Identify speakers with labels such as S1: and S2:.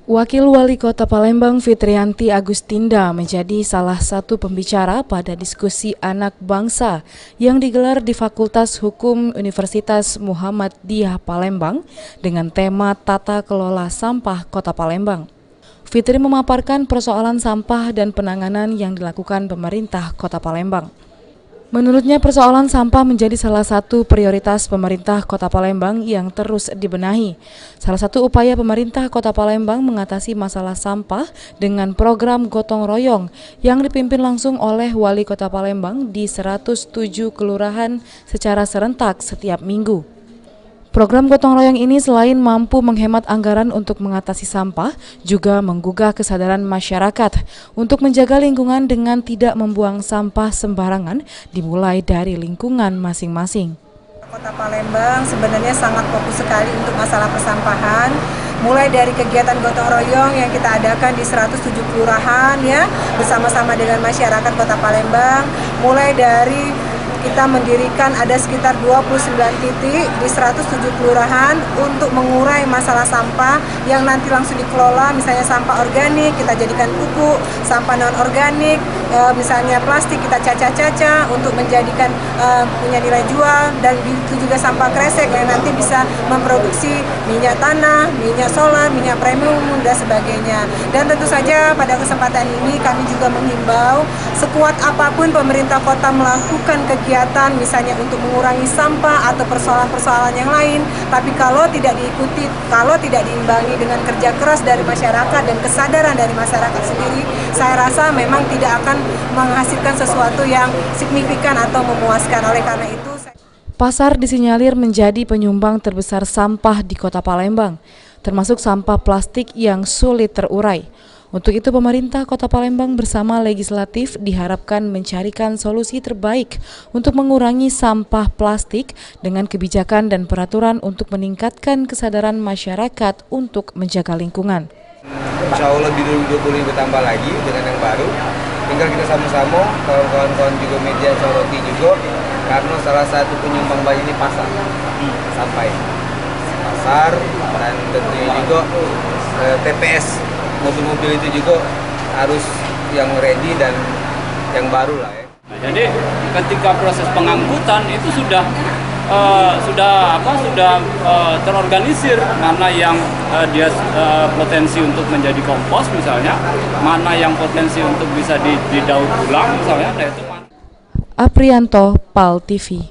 S1: Wakil Wali Kota Palembang Fitriyanti Agustinda menjadi salah satu pembicara pada diskusi anak bangsa yang digelar di Fakultas Hukum Universitas Muhammadiyah Palembang dengan tema Tata Kelola Sampah Kota Palembang. Fitri memaparkan persoalan sampah dan penanganan yang dilakukan pemerintah Kota Palembang. Menurutnya persoalan sampah menjadi salah satu prioritas pemerintah Kota Palembang yang terus dibenahi. Salah satu upaya pemerintah Kota Palembang mengatasi masalah sampah dengan program gotong royong yang dipimpin langsung oleh Wali Kota Palembang di 107 kelurahan secara serentak setiap minggu. Program gotong royong ini selain mampu menghemat anggaran untuk mengatasi sampah, juga menggugah kesadaran masyarakat untuk menjaga lingkungan dengan tidak membuang sampah sembarangan, dimulai dari lingkungan masing-masing.
S2: Kota Palembang sebenarnya sangat fokus sekali untuk masalah persampahan, mulai dari kegiatan gotong royong yang kita adakan di 107 kelurahan ya, bersama-sama dengan masyarakat Kota Palembang, mulai dari kita mendirikan ada sekitar 29 titik di 107 kelurahan untuk mengurai masalah sampah yang nanti langsung dikelola, misalnya sampah organik kita jadikan pupuk, sampah non-organik, misalnya plastik kita caca-caca untuk menjadikan punya nilai jual, dan itu juga sampah kresek yang nanti bisa memproduksi minyak tanah, minyak solar, minyak premium, dan sebagainya. Dan tentu saja pada kesempatan ini kami juga menghimbau sekuat apapun pemerintah kota melakukan kegiatan misalnya untuk mengurangi sampah atau persoalan-persoalan yang lain, tapi kalau tidak diikuti, kalau tidak diimbangi dengan kerja keras dari masyarakat dan kesadaran dari masyarakat sendiri, saya rasa memang tidak akan menghasilkan sesuatu yang signifikan atau memuaskan. Oleh karena itu,
S1: pasar disinyalir menjadi penyumbang terbesar sampah di Kota Palembang, termasuk sampah plastik yang sulit terurai. Untuk itu pemerintah Kota Palembang bersama legislatif diharapkan mencarikan solusi terbaik untuk mengurangi sampah plastik dengan kebijakan dan peraturan untuk meningkatkan kesadaran masyarakat untuk menjaga lingkungan.
S3: Insya Allah di 2020 bertambah lagi dengan yang baru. Tinggal kita sama-sama, kawan-kawan juga media soroti juga, karena salah satu penyumbang banyak ini pasar, sampai pasar, dan tentunya juga TPS. Mobil-mobil itu juga harus yang ready dan yang baru lah ya.
S4: Nah, jadi ketika proses pengangkutan itu sudah terorganisir, mana yang dia potensi untuk menjadi kompos misalnya, mana yang potensi untuk bisa didaur ulang misalnya, nah itu.
S1: Aprianto, PAL TV.